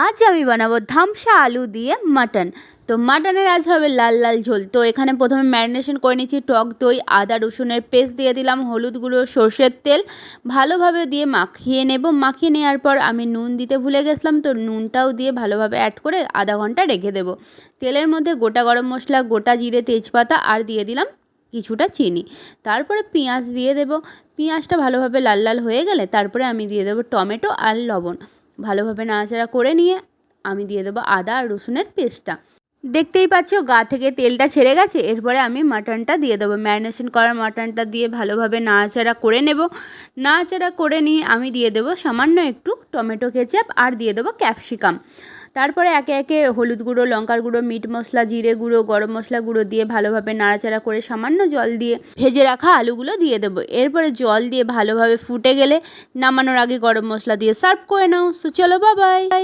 আজ আমি বানাবো ধামসা আলু দিয়ে মাটন। তো মাটনের আজ হবে লাল লাল ঝোল। তো এখানে প্রথমে ম্যারিনেশন করে নিচ্ছি টক দই, আদা রসুনের পেস্ট দিয়ে দিলাম, হলুদ গুঁড়ো, সর্ষের তেল ভালোভাবে দিয়ে মাখিয়ে নেব। মাখিয়ে নেওয়ার পর আমি নুন দিতে ভুলে গেছিলাম, তো নুনটাও দিয়ে ভালোভাবে অ্যাড করে আধা ঘন্টা রেখে দেবো। তেলের মধ্যে গোটা গরম মশলা, গোটা জিরে, তেজপাতা আর দিয়ে দিলাম কিছুটা চিনি। তারপরে পেঁয়াজ দিয়ে দেব। পেঁয়াজটা ভালোভাবে লাল লাল হয়ে গেলে তারপরে আমি দিয়ে দেবো টমেটো আর লবণ। ভালোভাবে নাড়াচাড়া করে নিয়ে আমি দিয়ে দেবো আদা আর রসুনের পেস্টটা। দেখতেই পাচ্ছ গা থেকে তেলটা ছেড়ে গেছে। এরপরে আমি মাটনটা দিয়ে দেবো। ম্যারিনেশন করা মাটনটা দিয়ে ভালোভাবে নাড়াচাড়া করে নেব। নাড়াচাড়া করে নিয়ে আমি দিয়ে দেবো সামান্য একটু টমেটো কেচাপ আর দিয়ে দেবো ক্যাপসিকাম। তারপরে একে একে হলুদ গুঁড়ো, লঙ্কার গুঁড়ো, মিট মশলা, জিরে গুঁড়ো, গরম মশলা গুঁড়ো দিয়ে ভালোভাবে নাড়াচাড়া করে সামান্য জল দিয়ে ভেজে রাখা আলুগুলো দিয়ে দেবো। এরপরে জল দিয়ে ভালোভাবে ফুটে গেলে নামানোর আগে গরম মশলা দিয়ে সার্ভ করে নাও। সো চলো, বাই বাই।